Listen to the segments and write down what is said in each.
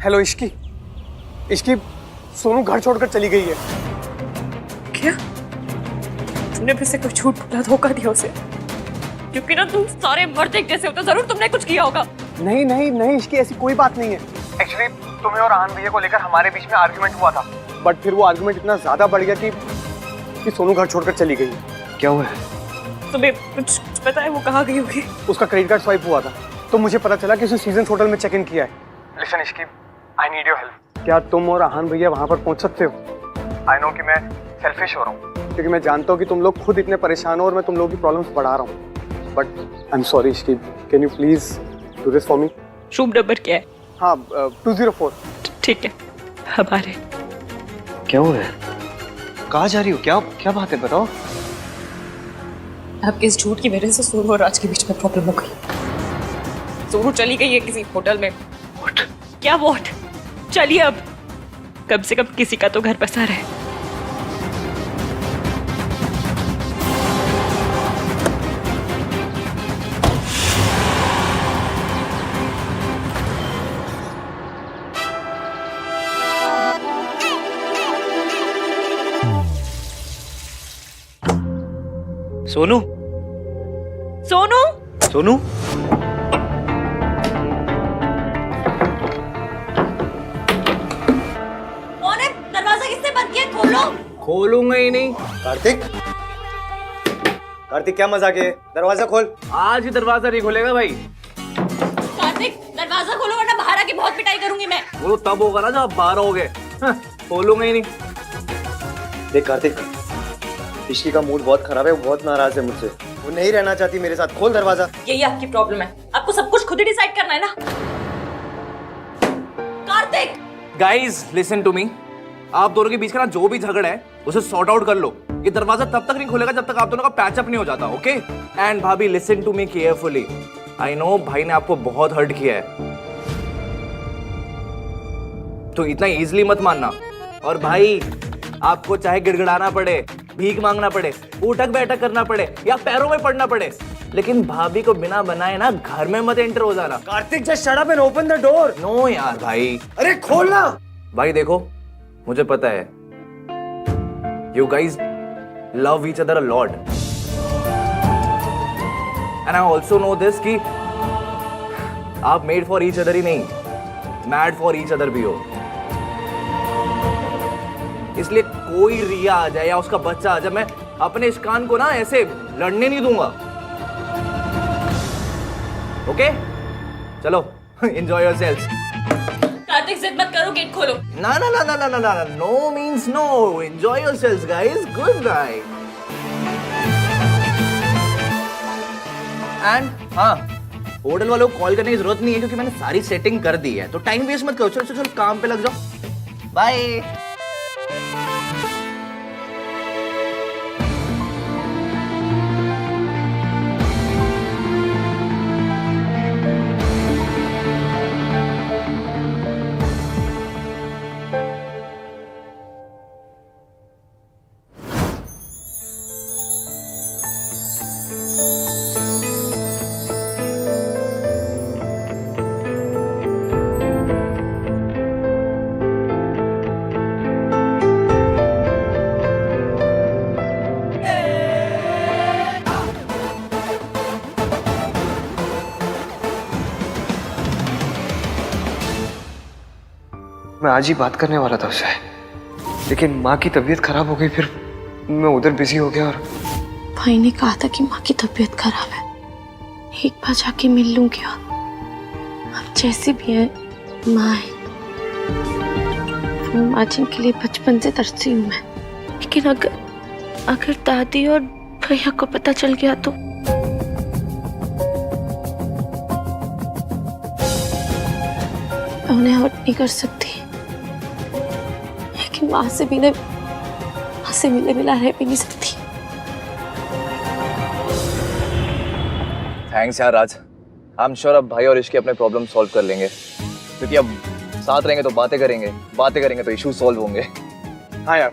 Hello Ishki, Ishki Sonu घर छोड़कर चली गई है। क्या तुमने फिर से कोई झूठ बोला, धोखा दिया उसे? क्योंकि ना तुम सारे मर्द एक जैसे होते, जरूर तुमने कुछ किया होगा। नहीं नहीं नहीं इश्की, ऐसी कोई बात नहीं है। एक्चुअली तुम्हें और आन भैया को लेकर हमारे बीच में आर्गुमेंट हुआ था, बट फिर वो आर्गुमेंट इतना ज्यादा बढ़ गया कि सोनू घर छोड़कर चली गई। क्या हुआ है? तुम्हें कुछ पता है वो कहाँ गई होगी? उसका क्रेडिट कार्ड स्वाइप हुआ था तो मुझे पता चला कि उसने सीजन होटल में चेक इन किया है। Listen Ishki, I need your help. क्या तुम और आहान भैया वहां पर पहुंच सकते हो? आई नो कि मैं सेल्फिश हो रहा हूँ, क्योंकि मैं जानता हूँ कि तुम लोग खुद इतने परेशान हो और मैं तुम लोगों की प्रॉब्लम्स बढ़ा रहा हूँ, but I am sorry Ishki, can you please do this for me? Room number क्या है? हाँ 204। ठीक है, हमारे। क्या हुआ है? कहाँ जा रही हो? क्या क्या बात है, बताओ। आपके इस झूठ की वजह से सोनू और राज के बीच में प्रॉब्लम हो गई। सोनू चली गई है किसी होटल में। What? क्या वॉट? चलिए अब, कम से कम किसी का तो घर बसा रहे। सोनू, सोनू, सोनू, दरवाजा किसने बंद किया? खोलो। खोलूंगा ही नहीं। कार्तिक, कार्तिक क्या मजाक है? दरवाजा खोल। आज ही दरवाजा नहीं खोलेगा भाई। कार्तिक दरवाजा खोलो वरना बाहर आके बहुत पिटाई करूंगी मैं। वो तब होगा ना जब आप बाहर होगे। खोलूंगा ही नहीं। देख कार्तिक, इश्की का मूड बहुत खराब है, वो बहुत नाराज है मुझसे, वो नहीं रहना चाहती मेरे साथ। खोल दरवाजा। यही आपकी प्रॉब्लम है, आपको सब कुछ खुद ही डिसाइड करना है ना। Kartik, guys listen to me, आप दोनों के बीच का ना जो भी झगड़ा है उसे सॉर्ट आउट कर लो। ये दरवाजा तब तक नहीं खुलेगा जब तक आप दोनों का पैचअप नहीं हो जाता, ओके? एंड भाभी listen to me carefully. I know भाई ने आपको बहुत हर्ट किया है, तो इतना इजीली मत मानना। और भाई आपको चाहे गिड़गिड़ाना पड़े, भीख मांगना पड़े, उठक बैठक करना पड़े या पैरों में पड़ना पड़े, लेकिन भाभी को बिना बनाए ना घर में मत एंटर हो जाना। Kartik just shut up and open the door. No यार भाई। अरे खोलना। भाई देखो, मुझे पता है you guys love each other a lot, and I also know this कि आप मेड फॉर ईच अदर ही नहीं, मैड फॉर ईच अदर भी हो। इसलिए कोई रिया आ जाए या उसका बच्चा आ जाए, मैं अपने इस कान को ना ऐसे लड़ने नहीं दूंगा, ओके? चलो एंजॉय योरसेल्व्स। कार्तिक जिद मत करो, गेट खोलो। ना ना ना ना ना ना ना, no means no. Enjoy yourselves guys, good night. And हाँ, होटल वालों को कॉल करने की जरूरत नहीं है क्योंकि मैंने सारी सेटिंग कर दी है, तो टाइम वेस्ट मत करो। चलो चलो चलो, काम पे लग जाओ। बाय। मैं आज ही बात करने वाला था उससे, लेकिन माँ की तबीयत खराब हो गई, फिर मैं उधर बिजी हो गया। और भाई ने कहा था कि माँ की तबीयत खराब है, एक बार जाके मिल लूंगी। अब जैसी भी है माँ है, माँ जिनके लिए बचपन से तरसी हूँ मैं। लेकिन अगर दादी और भैया को पता चल गया तो मैं उन्हें हर्ट नहीं कर सकती, लेकिन माँ से मिले बिना रह भी नहीं सकती। थैंक्स यार राज, आई एम श्योर अब भाई और इश्की अपने प्रॉब्लम सॉल्व कर लेंगे, क्योंकि अब साथ रहेंगे तो बातें करेंगे तो इश्यू सॉल्व होंगे। हाँ यार,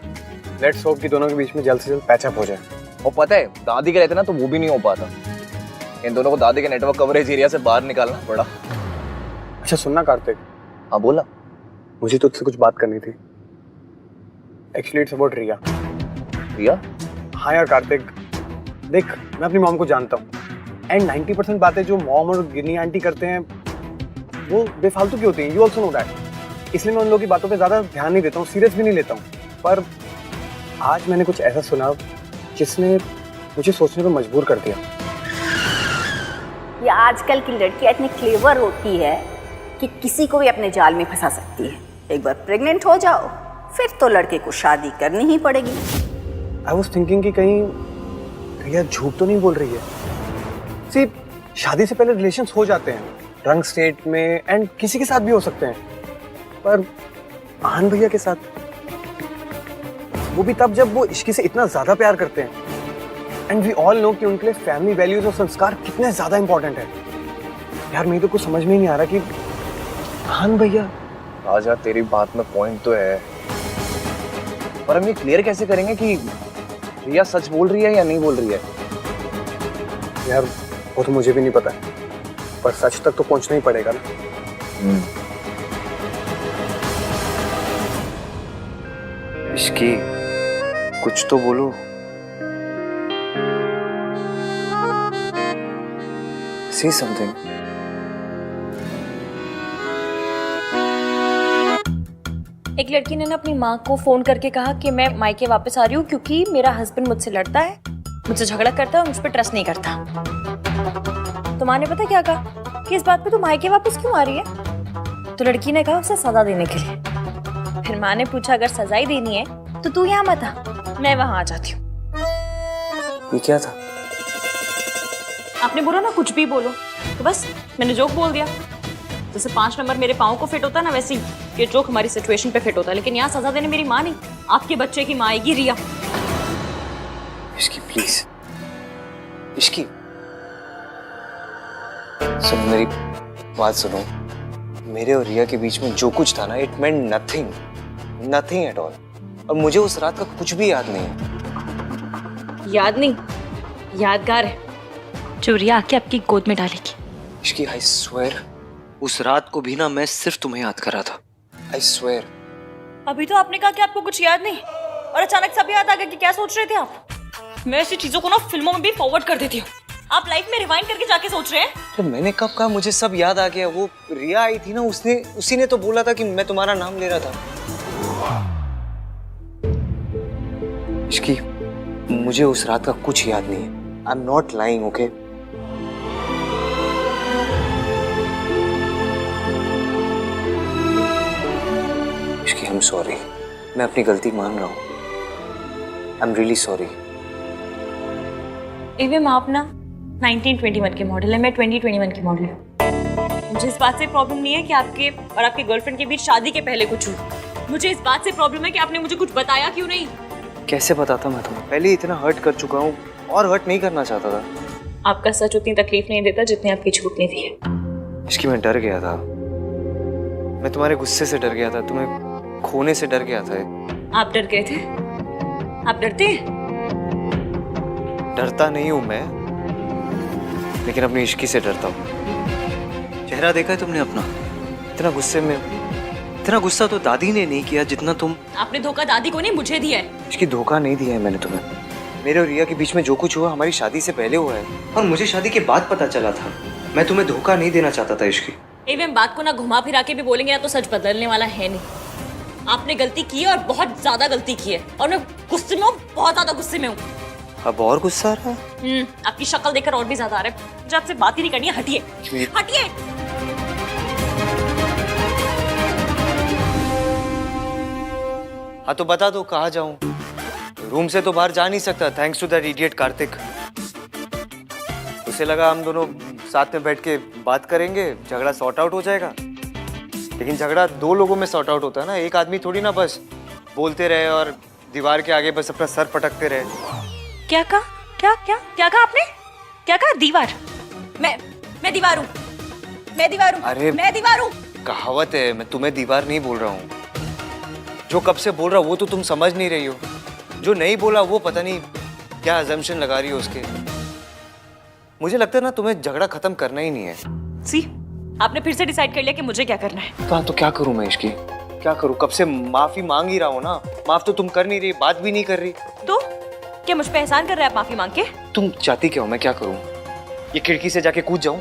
लेट्स होप कि दोनों के बीच में जल्द से जल्द पैचअप हो जाए। और पता है दादी के रहते ना तो वो भी नहीं हो पाता। इन दोनों को दादी के नेटवर्क कवरेज एरिया से बाहर निकालना पड़ा। अच्छा सुनना कार्तिक, हाँ बोला। मुझे तुझसे कुछ बात करनी थी। एक्चुअली इट्स अबाउट रिया। रिया? हाँ यार कार्तिक, देख मैं अपनी मॉम को जानता हूँ एंड 90% बातें जो मॉम और गिन्नी आंटी करते हैं वो बेफालतू की होती हैं। You also know that. इसलिए मैं उन लोगों की बातों पे ज़्यादा ध्यान नहीं देता हूँ, सीरियस भी नहीं लेता हूँ। पर आज मैंने कुछ ऐसा सुना जिसने मुझे सोचने पर मजबूर कर दिया। ये आजकल की लड़कियां इतनी क्लेवर होती है कि किसी को भी अपने जाल में फंसा सकती है। एक बार प्रेग्नेंट हो जाओ फिर तो लड़के को शादी करनी ही पड़ेगी। आई वॉज थिंकिंग कि कहीं रिया झूठ तो नहीं बोल रही है। सिर्फ शादी से पहले रिलेशंस हो जाते हैं रंग स्टेट में एंड किसी के साथ भी हो सकते हैं, पर आहान भैया के साथ वो भी तब जब वो इश्की से इतना ज्यादा प्यार करते हैं। एंड वी ऑल नो कि उनके लिए फैमिली वैल्यूज और संस्कार कितने ज्यादा इंपॉर्टेंट है। यार मेरे तो कुछ समझ में ही नहीं आ रहा कि आहान भैया। राजा तेरी बात में पॉइंट तो है, पर हम ये क्लियर कैसे करेंगे कि रिया सच बोल रही है या नहीं बोल रही है? यार वो तो मुझे भी नहीं पता, पर सच तक तो पहुंचना ही पड़ेगा ना। इसकी कुछ तो बोलो। Say something. एक लड़की ने ना अपनी माँ को फोन करके कहा कि मैं मायके वापस आ रही हूँ क्योंकि मेरा हस्बैंड मुझसे लड़ता है, मुझसे झगड़ा करता है और मुझ पर ट्रस्ट नहीं करता। तो माँ ने पता क्या कहा कि इस बात पे तू मायके वापस क्यों आ रही है? तो लड़की ने कहा उसे सजा देने के लिए। फिर माँ ने पूछा अगर सजा ही देनी है तो तू यहाँ मत आ, मैं वहां आ जाती हूँ। ये क्या था? आपने बोला ना कुछ भी बोलो, तो बस मैंने जोक बोल दिया। जैसे 5 नंबर मेरे पाँव को फिट होता है ना, वैसे ही ये जोक हमारी सिचुएशन पे फिट होता है। लेकिन यहाँ सजा देने मेरी माँ नहीं, आपके बच्चे की माँ आएगी रिया। इसकी प्लीज, इसकी सुनो मेरी बात सुनो। मेरे और रिया के बीच में जो कुछ था ना, it meant nothing, nothing at all. और मुझे उस रात का कुछ भी याद नहीं है। याद नहीं, यादगार है जो रिया आके आपकी गोद में डालेगी। इसकी आई स्वेयर उस रात को भी ना मैं सिर्फ तुम्हें याद कर रहा था। I swear. अभी तो आपने कहा कि आपको कुछ याद नहीं और अचानक सब याद आ गया कि क्या सोच रहे थे आप। मैं ऐसी चीजों को ना फिल्मों में भी फॉरवर्ड कर देती हूँ, आप लाइफ में रिवाइंड करके जाके सोच रहे हैं। तो मैंने कब कहा मुझे सब याद आ गया? वो रिया आई थी ना, उसी ने तो बोला था कि मैं तुम्हारा नाम ले रहा था। इसकी मुझे उस रात का कुछ याद नहीं है। I am not lying, okay? इसकी आई एम सॉरी, मैं अपनी गलती मान रहा हूँ। I am really sorry. एवं आप ना 1921 के मॉडल है, मैं 2021 की मॉडल हूँ। मुझे इस बात से प्रॉब्लम नहीं है कि आपके और आपके गर्लफ्रेंड के बीच शादी के पहले कुछ हुआ। मुझे इस बात से प्रॉब्लम है कि आपने मुझे कुछ बताया क्यों नहीं। कैसे बताता मैं तुम्हें? पहले इतना हर्ट कर चुका हूँ और हर्ट नहीं करना चाहता था। आपका सच उतनी तकलीफ नहीं देता जितनी आपकी झूठ ने दी है। इसकी मैं डर गया था, मैं तुम्हारे गुस्से से डर गया था, तुम्हें खोने से डर गया था। आप डर गए थे? आप डरते हैं? डरता नहीं हूं मैं, लेकिन अपनी इश्की से डरता हूँ। चेहरा देखा है तुमने अपना? इतना गुस्से में, इतना गुस्सा तो दादी ने नहीं किया जितना तुम। आपने धोखा दादी को नहीं मुझे दिया है। इसकी धोखा नहीं दिया है मैंने तुम्हें। मेरे और रिया के बीच में जो कुछ हुआ हमारी शादी से पहले हुआ है, और मुझे शादी के बाद पता चला था। मैं तुम्हें धोखा नहीं देना चाहता था इश्की। एवं बात को ना घुमा फिरा के भी बोलेंगे ना तो सच बदलने वाला है नहीं। आपने गलती की है और बहुत ज्यादा गलती की है, और मैं गुस्से में हूँ, बहुत ज्यादा गुस्से में हूँ। अब और गुस्सा आ रहा है? आपकी शक्ल देखकर और भी ज्यादा आ रहा है। मुझे आपसे बात ही नहीं करनी है, हटिए हटिए। हाँ तो बता दो कहाँ जाऊं? रूम से तो बाहर जा नहीं सकता, thanks to that idiot Kartik. उसे लगा हम दोनों साथ में बैठ के बात करेंगे, झगड़ा सॉर्ट आउट हो जाएगा। लेकिन झगड़ा 2 लोगों में सॉर्ट आउट होता है ना, एक आदमी थोड़ी ना बस बोलते रहे और दीवार के आगे बस अपना सर पटकते रहे। क्या कहा? क्या कहा आपने? क्या कहा? दीवार? मैं दीवार हूँ, मैं दीवार हूँ। अरे मैं दीवार हूँ। कहावत है, मैं तुम्हें दीवार नहीं बोल रहा हूँ। जो कब से बोल रहा हूँ वो तो तुम समझ नहीं रही हो। जो नहीं बोला वो पता नहीं क्या अजम्पशन लगा रही हो उसके। मुझे लगता है ना तुम्हें झगड़ा खत्म करना ही नहीं है। सी, आपने फिर से डिसाइड कर लिया कि मुझे क्या करना है। तो क्या करूं मैं इसकी, क्या करूं? कब से माफी मांग ही रहा हूं ना। माफ तो तुम कर नहीं रही, बात भी नहीं कर रही। तो क्या मुझ पे एहसान कर रहे हैं आप माफी मांग के? तुम चाहती क्या हो मैं क्या करूं? ये खिड़की से जाके कूद जाऊं?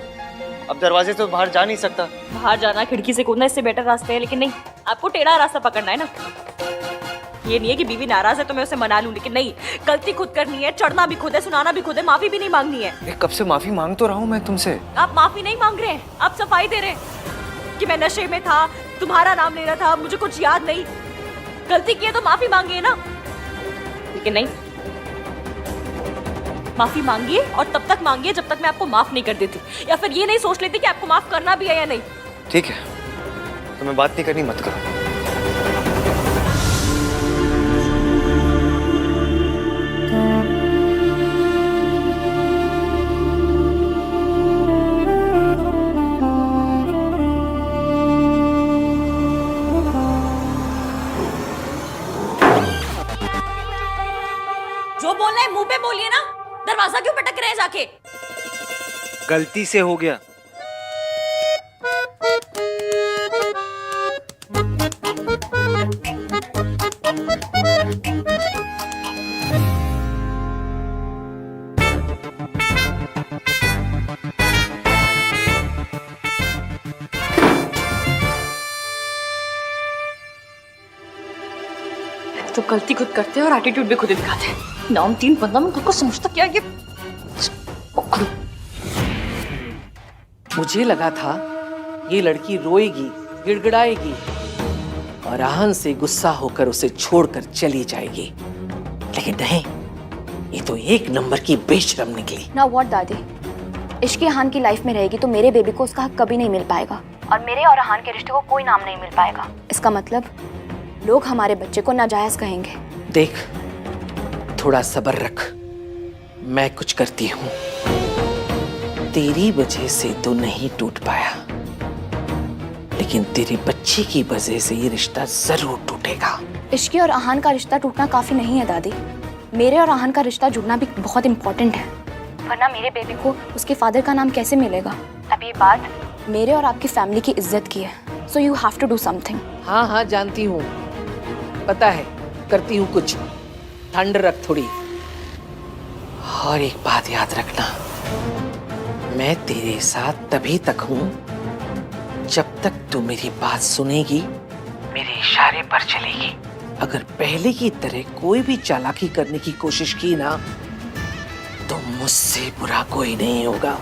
अब दरवाजे से तो बाहर जा नहीं सकता। बाहर जाना, खिड़की से कूदना इससे बेटर रास्ते है, लेकिन नहीं, आपको टेढ़ा रास्ता पकड़ना है ना। ये नहीं है कि बीवी नाराज है तो मैं उसे मना लूं, लेकिन नहीं, गलती खुद करनी है, चढ़ना भी खुद है, सुनाना भी खुद है, माफी भी नहीं मांगनी है। कब से माफी मांग तो रहा हूं मैं तुमसे। आप माफी नहीं मांग रहे हैं, आप सफाई दे रहे हैं कि मैं नशे में था, तुम्हारा नाम ले रहा था, मुझे कुछ याद नहीं। गलती की है तो माफी मांगिए ना, लेकिन नहीं, माफी मांगिए और तब तक मांगिए जब तक मैं आपको माफ नहीं कर देती, या फिर ये नहीं सोच लेती कि आपको माफ करना भी है या नहीं। ठीक है, तुम्हें बात नहीं करनी मत करो। जो बोलना है मुंह पे बोलिए ना, दरवाजा क्यों पटक रहे हैं जाके? गलती से हो गया। तो गलती खुद करते हैं और एटीट्यूड भी खुद ही दिखाते हैं। नाम 3 बंदा में खुद को समझता क्या ये? मुझे लगा था ये लड़की रोएगी, गिड़गिड़ाएगी और आहन से गुस्सा होकर उसे छोड़कर चली जाएगी, लेकिन नहीं, ये तो एक नंबर की बेशरम निकली। ना व्हाट दादी, इश्क अहान की लाइफ में रहेगी तो मेरे बेबी को उसका हक कभी नहीं मिल पाएगा, और मेरे और अहान के रिश्ते को कोई नाम नहीं मिल पाएगा। इसका मतलब लोग हमारे बच्चे को नाजायज कहेंगे। देख, थोड़ा सब्र रख, मैं कुछ करती हूँ। तेरी वजह से तो नहीं टूट पाया, लेकिन तेरे बच्चे की वजह से ये रिश्ता जरूर टूटेगा। इश्की और अहान का रिश्ता टूटना काफी नहीं है दादी, मेरे और अहान का रिश्ता जुड़ना भी बहुत इम्पोर्टेंट है, वरना मेरे बेबी को उसके फादर का नाम कैसे मिलेगा? अब ये बात मेरे और आपकी फैमिली की इज्जत की है, so you have to do something. हाँ हाँ जानती हूँ, पता है, करती हूँ कुछ। ठंड रख थोड़ी। और एक बात याद रखना, मैं तेरे साथ तभी तक हूँ जब तक तू मेरी बात सुनेगी, मेरे इशारे पर चलेगी। अगर पहले की तरह कोई भी चालाकी करने की कोशिश की ना, तो मुझसे बुरा कोई नहीं होगा।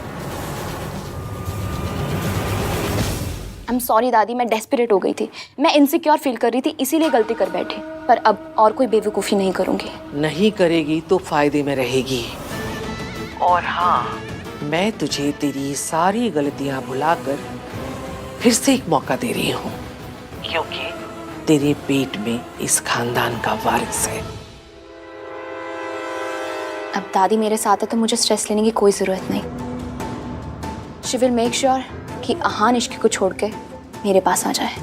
आई एम सॉरी दादी, मैं डेस्परेट हो गई थी, मैं इनसिक्योर फील कर रही थी, इसीलिए गलती कर बैठी, पर अब और कोई बेवकूफ़ी नहीं करूंगी। नहीं करेगी तो फायदे में रहेगी। और हाँ, मैं तुझे तेरी सारी गलतियां भुलाकर फिर से एक मौका दे रही हूँ, क्योंकि तेरे पेट में इस खानदान का वारिस है। अब दादी मेरे साथ है तो मुझे स्ट्रेस लेने की कोई जरूरत नहीं। शी विल मेक श्योर कि अहान इश्क को छोड़ के मेरे पास आ जाए।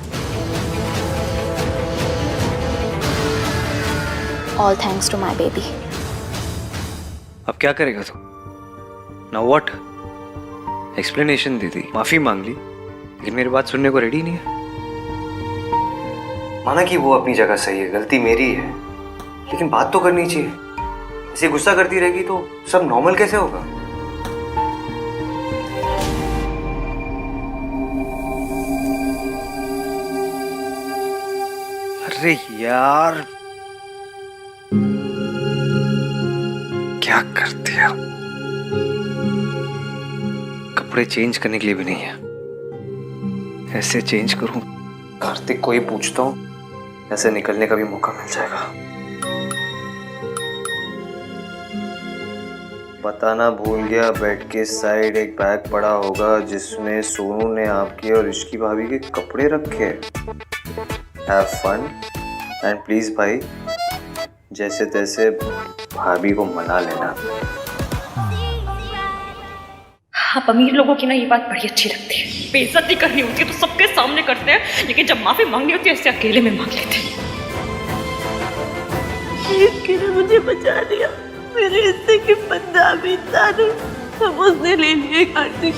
All thanks to my baby. अब क्या करेगा तू? Now what? एक्सप्लेनेशन दे दी, माफी मांग ली, लेकिन मेरी बात सुनने को रेडी नहीं है। माना कि वो अपनी जगह सही है, गलती मेरी है, लेकिन बात तो करनी चाहिए। ऐसे गुस्सा करती रहेगी तो सब नॉर्मल कैसे होगा? अरे यार, क्या कर दिया? कपड़े चेंज करने के लिए भी नहीं है। ऐसे चेंज करूं, कार्तिक को ही पूछता हूं, ऐसे निकलने का भी मौका मिल जाएगा। बताना भूल गया, बेड के साइड एक बैग पड़ा होगा जिसमें सोनू ने आपकी और इश्की भाभी के कपड़े रखे हैं। हैव फन एंड प्लीज भाई, जैसे तैसे भाभी को मना लेना। आप अमीर लोगों की ना ये बात बड़ी अच्छी लगती है, बेइज्जती करनी होती है तो सबके सामने करते हैं, लेकिन जब माफी मांगनी होती है ऐसे अकेले में मांग लेते हैं। इसकी ने मुझे बचा लिया। मेरे हिस्से की बदनामी सारी सब उसने ले लिए कार्तिक।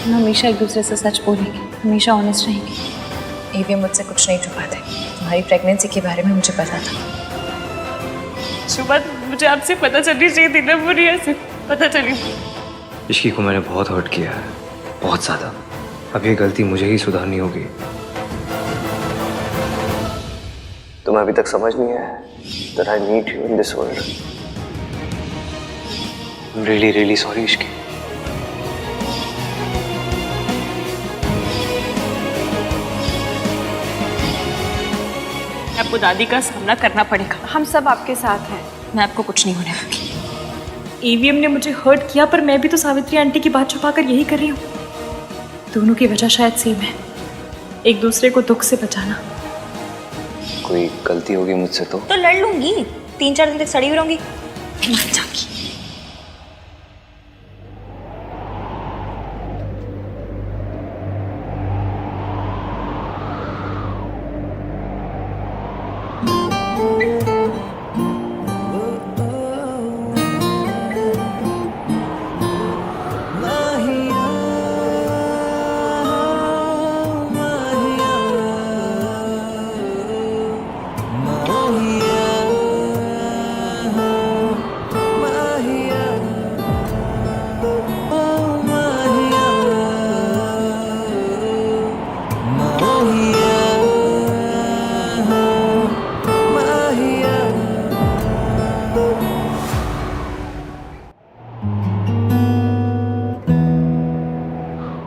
हम हमेशा एक दूसरे से सच बोलेंगे, हमेशा ऑनेस्ट रहेंगे। एवीएम मुझसे कुछ नहीं छुपाते। तुम्हारी प्रेगनेंसी के बारे में मुझे पता था। सुबह मुझे आपसे पता चलनी चाहिए थी ना, मुझे ऐसे पता चली। इश्की को मैंने बहुत हर्ट किया है, बहुत ज़्यादा। अब ये गलती मुझे ही सुधारनी होगी। तुम्हें अभी तक समझ नहीं आया that I need you in this world. I'm really, really sorry, Ishki. आपको दादी का सामना करना पड़ेगा। हम सब आपके साथ हैं। मैं आपको कुछ नहीं होने दूंगी। ईवीएम ने मुझे हर्ट किया, पर मैं भी तो सावित्री आंटी की बात छुपाकर यही कर रही हूँ। दोनों की वजह शायद सेम है, एक दूसरे को दुख से बचाना। कोई गलती होगी मुझसे तो लड़ लूंगी, 3-4 दिन तक सड़ी हुई रहूंगी, मर जाऊंगी।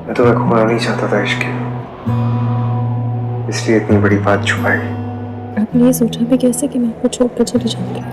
मैं तुम्हें खोना नहीं चाहता था इश्की, इसलिए इतनी बड़ी बात छुपाई। आपने ये सोचा भी कैसे कि मैं आपको छोड़कर चली जाऊंगी?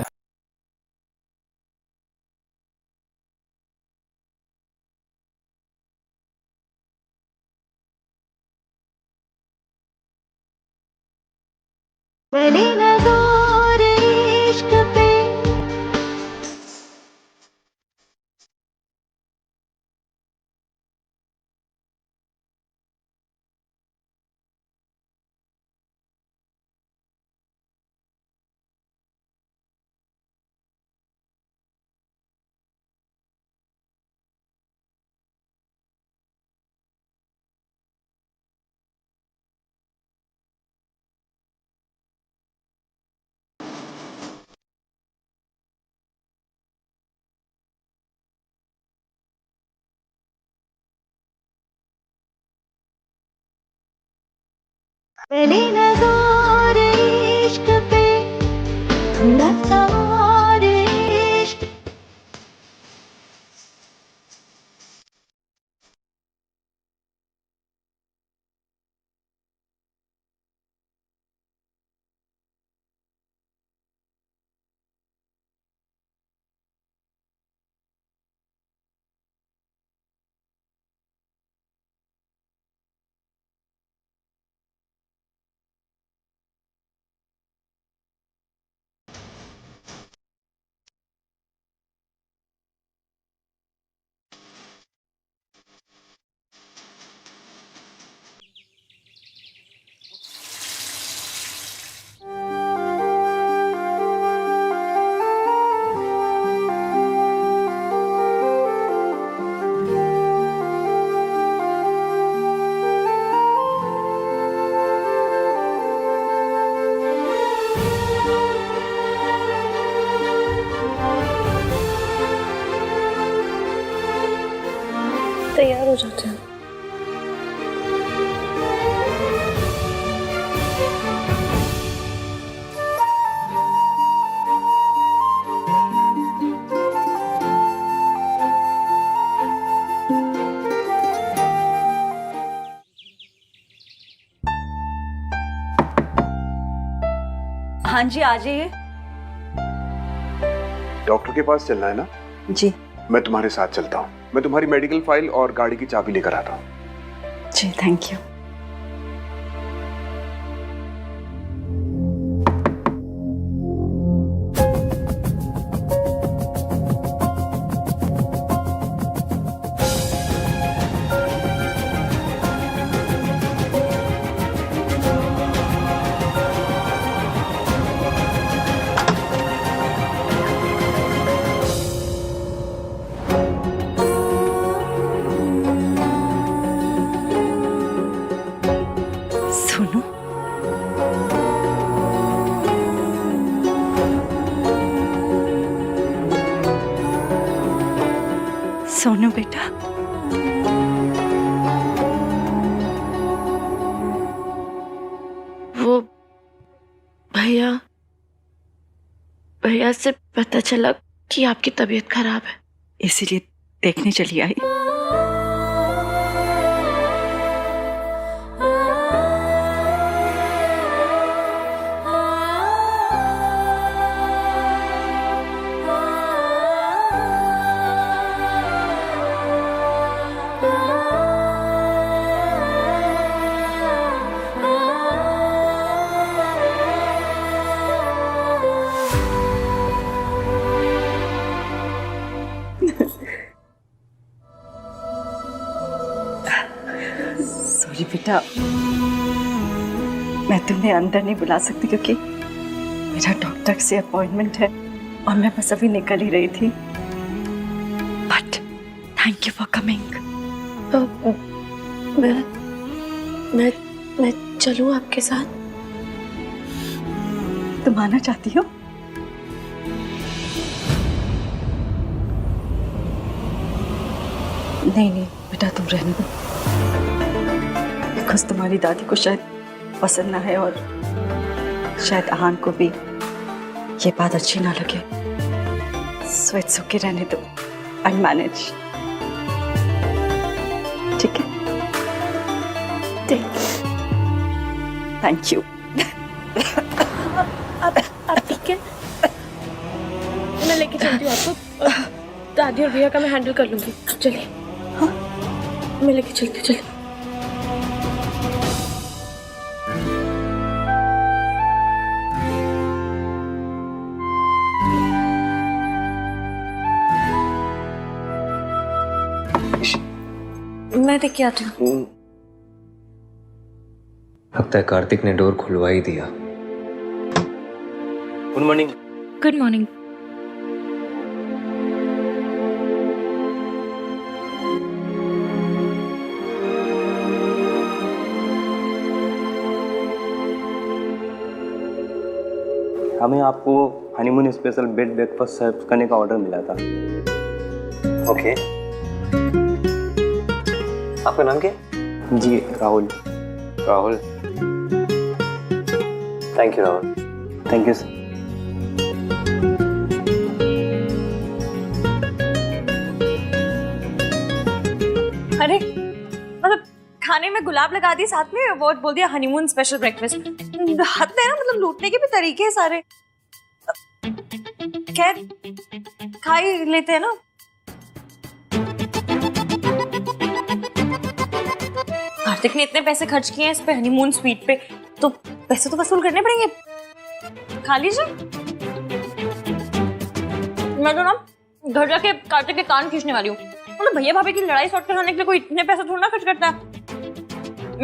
मेरी नज़र इश्क पे थोड़ा सा और इश्क। तैयार हो जाते हैं। हाँ जी, आ जाइए। डॉक्टर के पास चलना है ना? जी मैं तुम्हारे साथ चलता हूँ। मैं तुम्हारी मेडिकल फाइल और गाड़ी की चाबी लेकर आता हूँ। जी, थैंक यू। रिया से पता चला कि आपकी तबीयत खराब है, इसीलिए देखने चली आई। सॉरी बेटा, मैं तुम्हें अंदर नहीं बुला सकती क्योंकि मेरा डॉक्टर से अपॉइंटमेंट है और मैं बस अभी निकल ही रही थी। But thank you for coming. मैं चलूं आपके साथ? तुम आना चाहती हो? नहीं नहीं बेटा, तुम रहने दो, बिकॉज तुम्हारी दादी को शायद पसंद ना है और शायद आहान को भी ये बात अच्छी ना लगे। सो इट्स ओके, रहने दो, आई मैनेज। ठीक है, थैंक यू। आप ठीक है? मैं लेके चलती हूँ आपको, दादी और भैया का मैं हैंडल कर लूंगी। चलिए, हाँ मैं लेके चलती हूँ, चलिए। मैं देख के आती हूँ। लगता है कार्तिक ने डोर खुलवा ही दिया। Good morning. Good morning. हमें आपको honeymoon special bed breakfast serve करने का ऑर्डर मिला था। ओके। आपका नाम क्या है? जी Rahul. Rahul, thank you Rahul. Thank you sir. अरे मतलब खाने में गुलाब लगा दिए, साथ में वो बोल दिया हनीमून स्पेशल ब्रेकफास्ट। हद है ना, मतलब लूटने के भी तरीके हैं सारे। खैर खा ही लेते हैं ना। कार्तिक ने इतने पैसे खर्च किए हैं इस पे हनीमून स्वीट पे, तो पैसे तो वसूल करने पड़ेंगे। खा लीजिए। मैं तो ना घर जाके कार्तिक के कान खींचने वाली हूँ। मतलब भैया भाभी की लड़ाई सॉर्ट कराने के लिए कोई इतने पैसे थोड़ा ना खर्च करता है।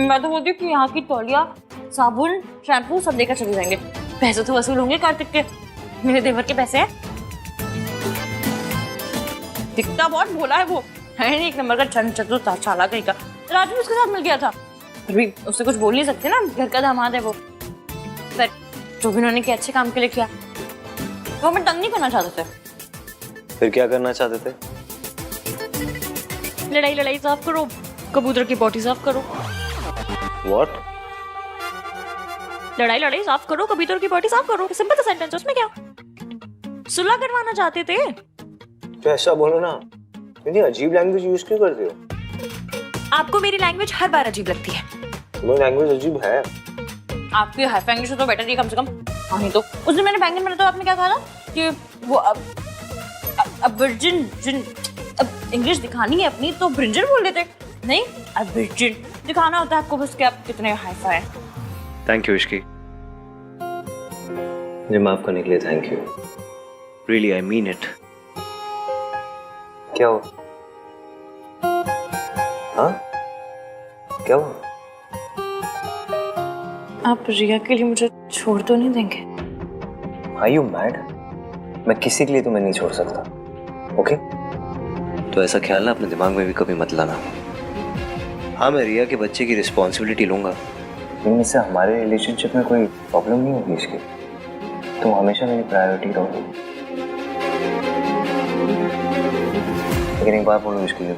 मैं तो बोलती हूँ कि यहाँ की तौलिया, साबुन, शैम्पू सब लेकर चले जाएंगे। पैसे तो वसूल होंगे कार्तिक के, मेरे देवर के पैसे हैं। दिखता बहुत भोला है वो, है नहीं एक नंबर का छन चतुर चालाक कहीं का। राजू उसके साथ मिल गया था, फिर भी उससे कुछ बोल नहीं सकते ना, घर का दामाद है वो। पर जो भी उन्होंने किया अच्छे काम के लिए किया। वो हमें तंग नहीं करना चाहते थे। फिर क्या करना चाहते थे? लड़ाई लड़ाई साफ करो, कबूतर की बॉडी साफ करो। What? लड़ाई लड़ाई साफ करो, कबूतर की बॉडी साफ करो। सिंपल सा सेंटेंस, उसमें क्या? सुलह करवाना चाहते थे। तो ऐसा बोलो ना, इतनी अजीब लैंग्वेज यूज क्यों करते हो? आपको मेरी लैंग्वेज हर बार अजीब लगती है। मेरी लैंग्वेज अजीब है। आपकी हाई इंग्लिश तो बेटर है कम से कम। हाँ नहीं तो उस दिन मैंने बैंगन बनाया तो आपने क्या कहा था कि वो अब इंग्लिश दिखानी है अपनी तो ब्रिंजल बोल देते। नहीं, अब दिखाना होता है आपको बस कि आप कितने हाई-फाई हैं। थैंक यू इश्की, मुझे माफ करने के लिए thank you. Really I mean it. क्या हुआ? हाँ क्या हुआ? आप रिया के लिए मुझे छोड़ तो नहीं देंगे? Are you mad? मैं किसी के लिए तुम्हें नहीं छोड़ सकता। ओके? तो ऐसा ख्याल ना अपने दिमाग में भी कभी मत लाना। हाँ मैं रिया के बच्चे की रिस्पॉन्सिबिलिटी लूंगा, लेकिन इससे हमारे रिलेशनशिप में कोई प्रॉब्लम नहीं होगी इसकी। तुम हमेशा मेरी प्रायोरिटी रहोगी। लेकिन एक बात बोलूँ इसके लिए,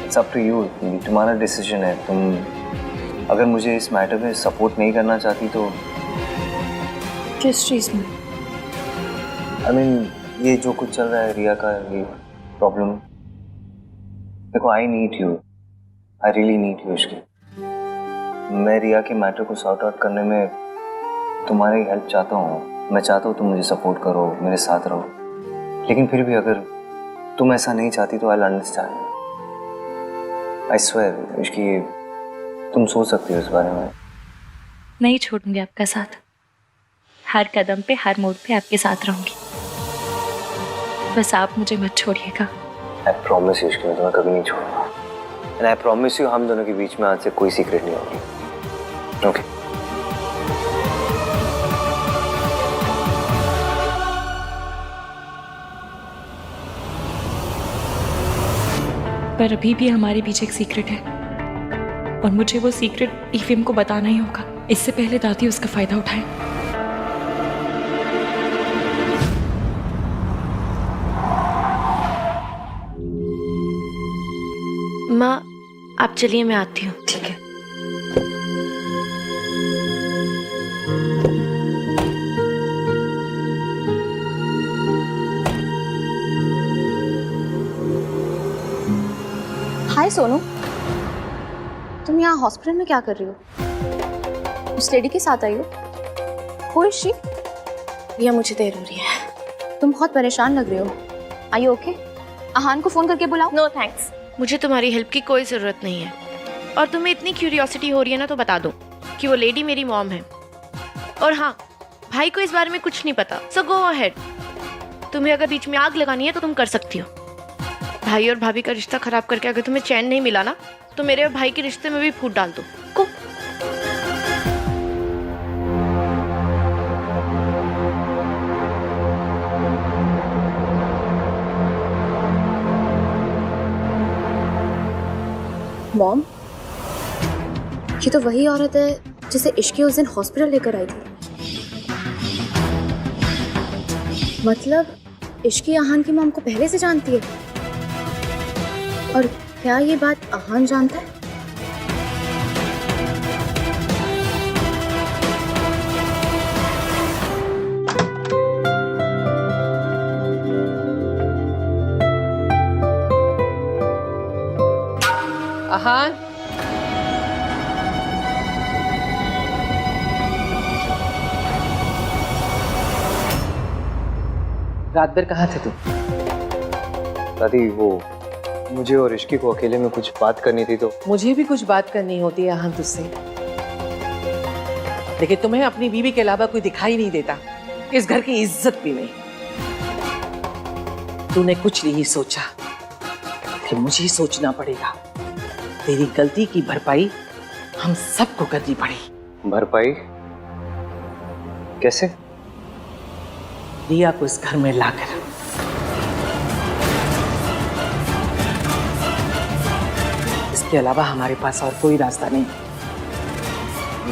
इट्स अप टू यू, तुम्हारा डिसीजन है। तुम अगर मुझे इस मैटर में सपोर्ट नहीं करना चाहती तो। किस चीज में? आई मीन ये जो कुछ चल रहा है रिया का, ये प्रॉब्लम, देखो I need you, I really need you Ishki. मैं रिया के मैटर को सॉर्ट आउट करने में तुम्हारी हेल्प चाहता हूँ। मैं चाहता हूँ तुम मुझे सपोर्ट करो, मेरे साथ रहो, लेकिन फिर भी अगर तुम ऐसा नहीं चाहती तो I understand. I swear Ishki, तुम सोच सकती हो इस बारे में। नहीं छोड़ूंगी आपका साथ, हर कदम पे हर मोड़ पे आपके साथ रहूंगी, बस आप मुझे मत छोड़िएगा। आई प्रॉमिस यू इश्की, मैं तुम्हें कभी नहीं छोड़ूंगा। एंड आई प्रॉमिस यू हम दोनों के बीच में आज से कोई सीक्रेट नहीं होगी। ओके पर अभी भी हमारे बीच एक सीक्रेट है और मुझे वो सीक्रेट ईवीएम को बताना ही होगा, इससे पहले दादी उसका फायदा उठाए। माँ आप चलिए, मैं आती हूँ। ठीक है। हाय सोनू, तुम यहाँ हॉस्पिटल में क्या कर रही हो? उस लेडी के साथ आई हो? Who is she? भैया मुझे देर हो रही है। तुम बहुत परेशान लग रहे हो। Are you okay? आहान को फोन करके बुलाओ। नो थैंक्स, मुझे तुम्हारी हेल्प की कोई ज़रूरत नहीं है। और तुम्हें इतनी क्यूरियोसिटी हो रही है ना, तो बता दो कि वो लेडी मेरी मॉम है। और हाँ, भाई को इस बारे में कुछ नहीं पता, सो गो अहेड। तुम्हें अगर बीच में आग लगानी है तो तुम कर सकती हो। भाई और भाभी का रिश्ता खराब करके अगर तुम्हें चैन नहीं मिला ना, तो मेरे और भाई के रिश्ते में भी फूट डाल दो। को मॉम, ये तो वही औरत है जिसे इश्की उस दिन हॉस्पिटल लेकर आई थी। मतलब इश्की आहान की मॉम को पहले से जानती है। और क्या ये बात आहान जानता है? आहान, रात भर कहाँ थे तुम? दादी वो मुझे और इश्की को अकेले में कुछ बात करनी थी, तो मुझे भी कुछ बात करनी होती है आहान तुझसे, लेकिन तुम्हें अपनी बीवी के अलावा कोई दिखाई नहीं देता, इस घर की इज्जत भी नहीं। तूने कुछ नहीं सोचा कि मुझे ही सोचना पड़ेगा। तेरी गलती की भरपाई हम सबको करनी पड़ी। भरपाई कैसे? रिया को इस घर में लाकर। इसके अलावा हमारे पास और कोई रास्ता नहीं।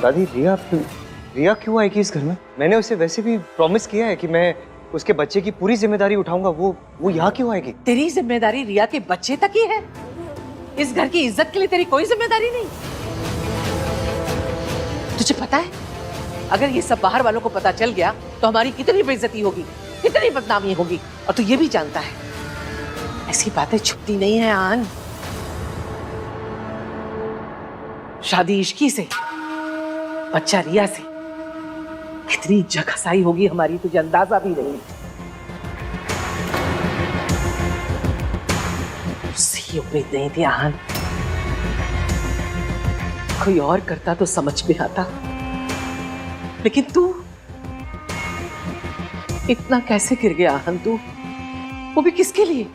दादी रिया क्यों आएगी इस घर में? मैंने उसे वैसे भी प्रॉमिस किया है कि मैं उसके बच्चे की पूरी जिम्मेदारी उठाऊंगा। वो यहाँ क्यों आएगी? तेरी जिम्मेदारी रिया के बच्चे तक ही है। इस घर की इज्जत के लिए तेरी कोई जिम्मेदारी नहीं। तुझे पता है, अगर ये सब बाहर वालों को पता चल गया तो हमारी कितनी बेइज्जती होगी, कितनी बदनामी होगी। और तू ये भी जानता है, ऐसी बातें छुपती नहीं है आन। शादी इश्की से, बच्चा रिया से, कितनी जगहसाई होगी हमारी, तुझे अंदाजा भी नहीं। उससे उम्मीद नहीं थी आहान। कोई और करता तो समझ में आता, लेकिन तू इतना कैसे गिर गया आहान? तू, वो भी किसके लिए?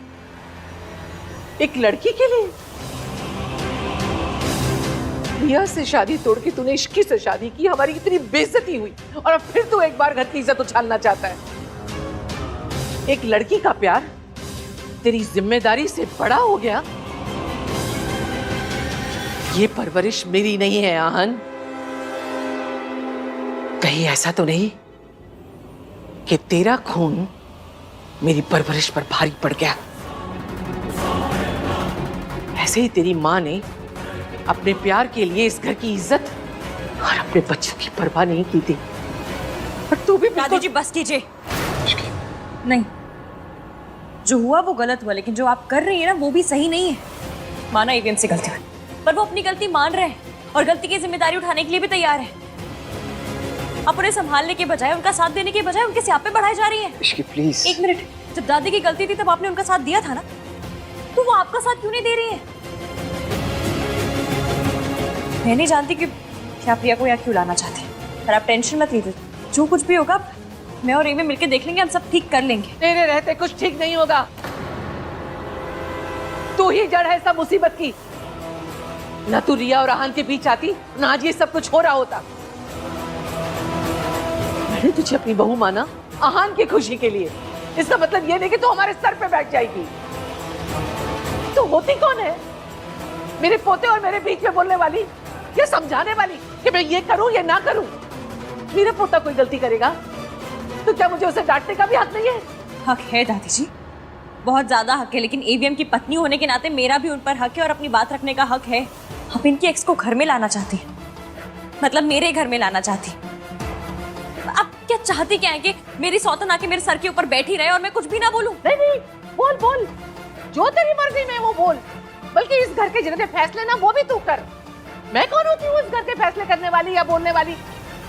एक लड़की के लिए। रिया से शादी तोड़ के तूने इश्की से शादी की, हमारी इतनी बेइज्जती हुई, और अब फिर तू एक बार घर की इज्जत उछालना चाहता है। एक लड़की का प्यार तेरी जिम्मेदारी से बड़ा हो गया। ये परवरिश मेरी नहीं है आहान। कहीं ऐसा तो नहीं कि तेरा खून मेरी परवरिश पर भारी पड़ गया? ऐसे ही तेरी माँ ने अपने प्यार के लिए इस घर की इज्जत और अपने बच्चों की परवाह नहीं की थी, पर तू भी दादी जी बस कीजिए। नहीं, जो हुआ वो गलत हुआ, लेकिन जो आप कर रही है ना वो भी सही नहीं है। माना ईवीएम से गलती हुई, पर वो अपनी गलती मान रहे हैं और गलती की जिम्मेदारी उठाने के लिए भी तैयार है। आप उन्हें संभालने के बजाय, उनका साथ देने के बजाय उनके स्यापे बढ़ाए जा रही हैं। इश्की प्लीज। एक मिनट, जब दादी की गलती थी तब आपने उनका साथ दिया था ना, तो वो आपका साथ क्यों नहीं दे रही है? मैं नहीं जानती कि क्या प्रिया को यहाँ क्यों लाना चाहते हैं, पर आप टेंशन मत लीजिए, जो कुछ भी होगा मैं और एवी मिलकर देख लेंगे, हम सब ठीक कर लेंगे। तेरे रहते कुछ ठीक नहीं होगा। तू ही जड़ है सब मुसीबत की। ना तू रिया और आहान के बीच आती, ना आज ये सब कुछ हो रहा होता। मैंने तुझे अपनी बहू माना आहान की खुशी के लिए, इसका मतलब ये नहीं कि तू हमारे सर पे बैठ जाएगी। तू होती कौन है? मेरे पोते और मेरे बीच में बोलने वाली, ये समझाने वाली कि मैं ये करूं या ना करूं। मेरा पोता कोई गलती करेगा तो क्या मुझे उसे डांटने का भी हक नहीं है? हक है दादी जी, बहुत ज्यादा हक है, लेकिन एवीएम की पत्नी होने के नाते मेरा भी उन पर हक है और अपनी बात रखने का हक है। आप इनकी एक्स को घर में लाना चाहती हैं, मतलब मेरे घर में लाना चाहती। आप क्या चाहती क्या है कि मेरी सौतन आके मेरे सर के ऊपर बैठी रहे और मैं कुछ भी ना बोलूं? नहीं नहीं, बोल बोल, जो तेरी मर्जी में वो बोल। बल्कि इस घर के जितने फैसले ना वो भी तू कर। मैं कौन होती हूँ इस घर के फैसले करने वाली या बोलने वाली,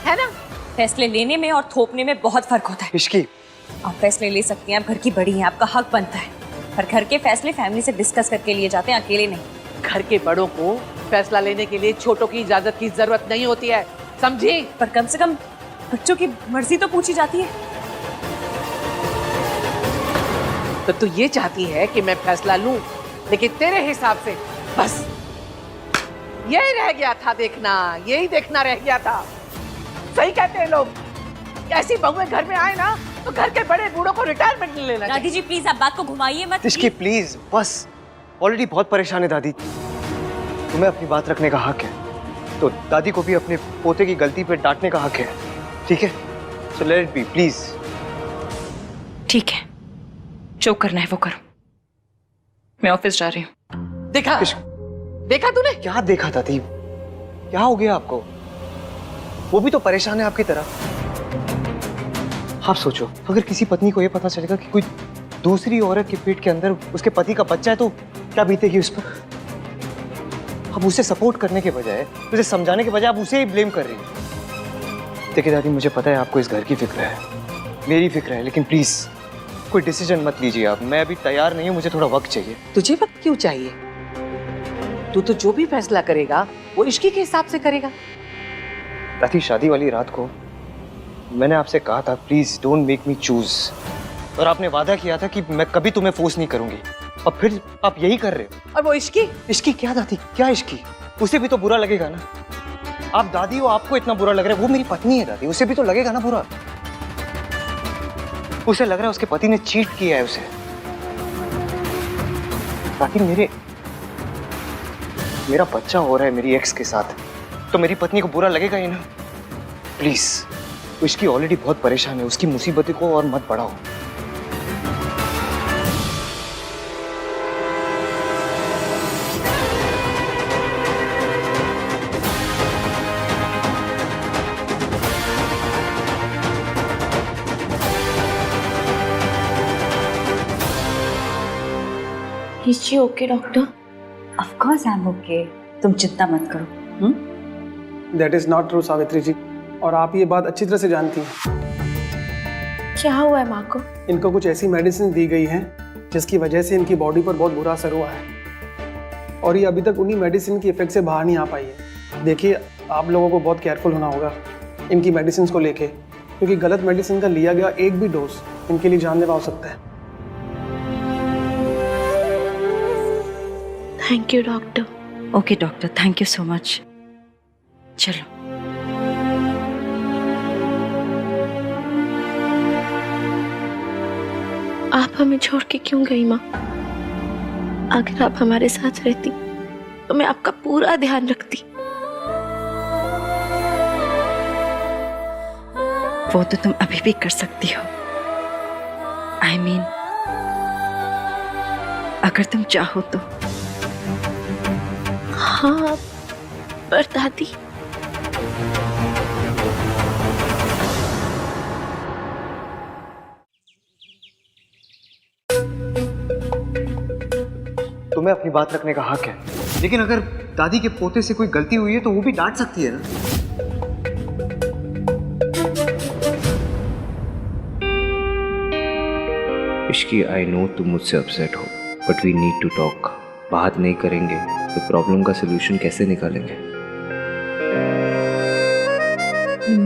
है ना? फैसले लेने में और थोपने में बहुत फर्क होता है। इश्की, आप फैसले ले सकती हैं, आप घर की बड़ी हैं, आपका हक बनता है, पर घर के फैसले फैमिली से डिस्कस करके लिए जाते हैं, अकेले नहीं। घर के बड़ों को फैसला लेने के लिए छोटों की इजाजत की जरूरत नहीं होती है, समझी? पर कम से कम बच्चों की मर्जी तो पूछी जाती है। तो तू ये चाहती है कि मैं फैसला लूं, लेकिन तेरे हिसाब से बस यही रह गया था देखना, यही देखना रह गया था। सही कहते हैं लोग, ऐसी बहुएं घर में आए ना तो घर के बड़े बूढ़ों को रिटायरमेंट ले लेना चाहिए। दादी जी प्लीज आप बात को घुमाइए मत। इश्की प्लीज बस, ऑलरेडी बहुत परेशान है दादी। तुम्हें अपनी बात रखने का हक है, तो दादी को भी अपने पोते की गलती पे डांटने का हक है, ठीक है? So let it be please. ठीक है, जो करना है वो करो, मैं ऑफिस जा रही हूँ। देखा देखा तूने? क्या देखा दादी? क्या हो गया आपको? वो भी तो परेशान है आपकी तरह। आप सोचो, अगर किसी पत्नी को ये पता चलेगा कि कोई दूसरी औरत के पेट के अंदर उसके पति का बच्चा है तो क्या बीतेगी उस पर? अब उसे सपोर्ट करने के बजाय, उसे समझाने के बजाय आप उसे ही ब्लेम कर रही हैं। देखिए दादी, मुझे पता है आपको इस घर की फिक्र है, मेरी फिक्र है, लेकिन प्लीज कोई डिसीजन मत लीजिए आप। मैं अभी तैयार नहीं हूँ, मुझे थोड़ा वक्त चाहिए। तुझे वक्त क्यों चाहिए? तू तो जो भी फैसला करेगा वो इश्की के हिसाब से करेगा। दादी, शादी वाली रात को मैंने आपसे कहा था please don't make me choose, और आपने वादा किया था कि मैं कभी तुम्हें फोर्स नहीं करूंगी, और फिर आप यही कर रहे हो। और वो इश्की? इश्की क्या दादी, क्या इश्की? उसे भी तो बुरा लगेगा ना। आप दादी हो, आपको इतना बुरा लग रहा है, वो मेरी पत्नी है दादी, उसे भी तो लगेगा ना बुरा। उसे लग रहा है उसके पति ने चीट किया है उसे। दादी, मेरा बच्चा हो रहा है मेरी एक्स के साथ, तो मेरी पत्नी को बुरा लगेगा ही ना। प्लीज, उसकी ऑलरेडी बहुत परेशान है, उसकी मुसीबतों को और मत बढ़ाओ। Is she okay doctor? Of course I am okay, तुम चिंता मत करो। That is not true Savitri ji, और आप ये बात अच्छी तरह से जानती हैं। क्या हुआ है माँ को? इनको कुछ ऐसी मेडिसिन दी गई हैं जिसकी वजह से इनकी बॉडी पर बहुत बुरा असर हुआ है, और ये अभी तक उन्हीं मेडिसिन की इफेक्ट से बाहर नहीं आ पाई है। देखिए, आप लोगों को बहुत केयरफुल होना होगा इनकी मेडिसिन को लेके, क्योंकि गलत मेडिसिन का लिया गया एक भी डोज इनके लिए जानलेवा हो सकता है। Thank you doctor. Okay doctor, thank you so much. चलो। आप हमें छोड़ के क्यों गई माँ? अगर आप हमारे साथ रहती तो मैं आपका पूरा ध्यान रखती। वो तो तुम अभी भी कर सकती हो। I mean, अगर तुम चाहो तो। हाँ, पर दादी, तुम्हें अपनी बात रखने का हक है, लेकिन अगर दादी के पोते से कोई गलती हुई है तो वो भी डांट सकती है ना। इश्की, आई नो तुम मुझसे अपसेट हो, but we need to talk. बात नहीं करेंगे तो प्रॉब्लम का सलूशन कैसे निकालेंगे?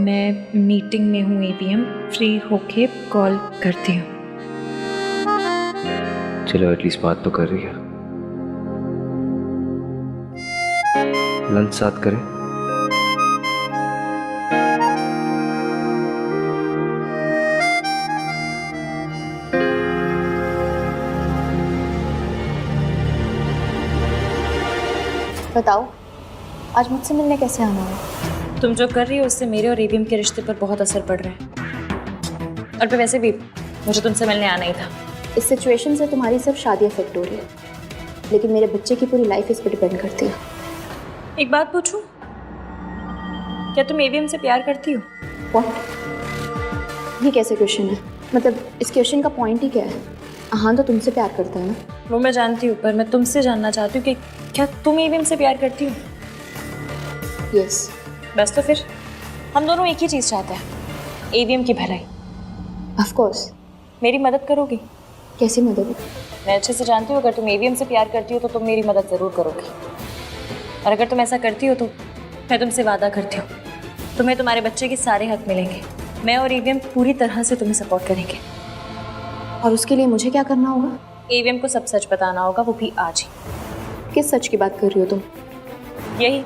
मैं मीटिंग में हूँ एवीएम, फ्री होके कॉल करती हूँ। चलो एटलीस्ट बात तो कर रही है। लंच साथ करें? बताओ, आज मुझसे मिलने कैसे आना है? तुम जो कर रही हो उससे मेरे और एवीएम के रिश्ते पर बहुत असर पड़ रहा है। और फिर वैसे भी मुझे तुमसे मिलने आना ही था। इस सिचुएशन से तुम्हारी सिर्फ शादी अफेक्ट हो रही है, लेकिन मेरे बच्चे की पूरी लाइफ इस पर डिपेंड करती है। एक बात पूछूं, क्या तुम एवीएम से प्यार करती हो? व्हाट? ये कैसे क्वेश्चन है? मतलब इस क्वेश्चन का पॉइंट ही क्या है? हाँ तो तुमसे प्यार करता है ना? वो मैं जानती हूँ, पर मैं तुमसे जानना चाहती हूँ कि क्या तुम एवीएम से प्यार करती हो? यस। बस तो फिर हम दोनों एक ही चीज़ चाहते हैं, एवीएम की भलाई। Of course. मेरी मदद करोगी? कैसी मदद? मैं अच्छे से जानती हूँ अगर तुम एवीएम से प्यार करती हो तो तुम मेरी मदद ज़रूर करोगी। और अगर तुम ऐसा करती हो तो मैं तुमसे वादा करती हूँ, तुम्हें तुम्हारे बच्चे के सारे हक मिलेंगे। मैं और एवीएम पूरी तरह से तुम्हें सपोर्ट करेंगे। और उसके लिए मुझे क्या करना होगा? एवीएम को सब सच बताना होगा, वो भी आज ही। किस सच की बात कर रही हो तुम? यही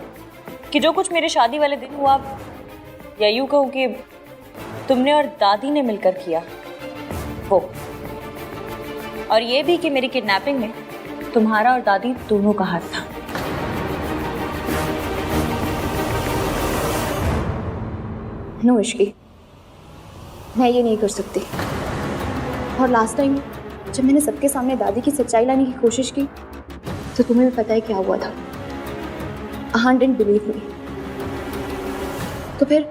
कि जो कुछ मेरे शादी वाले दिन हुआ, या यूँ कहूँ कि तुमने और दादी ने मिलकर किया वो, और ये भी कि मेरी किडनैपिंग में तुम्हारा और दादी दोनों का हाथ था। नो इश्की, मैं ये नहीं कर सकती। और लास्ट टाइम जब मैंने सबके सामने दादी की सच्चाई लाने की कोशिश की तो तुम्हें भी पता है क्या हुआ था। आहान डिडंट बिलीव मी। तो फिर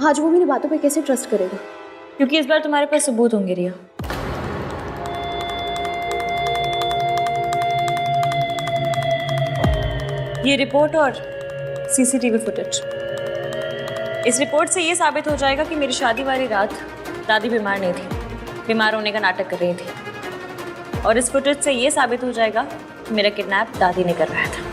आज वो मेरी बातों पे कैसे ट्रस्ट करेगा? क्योंकि इस बार तुम्हारे पास सबूत होंगे रिया। ये रिपोर्ट और सीसीटीवी फुटेज, इस रिपोर्ट से ये साबित हो जाएगा कि मेरी शादी वाली रात दादी बीमार नहीं थी, बीमार होने का नाटक कर रही थी। और इस फुटेज से ये साबित हो जाएगा कि मेरा किडनैप दादी ने करवाया था।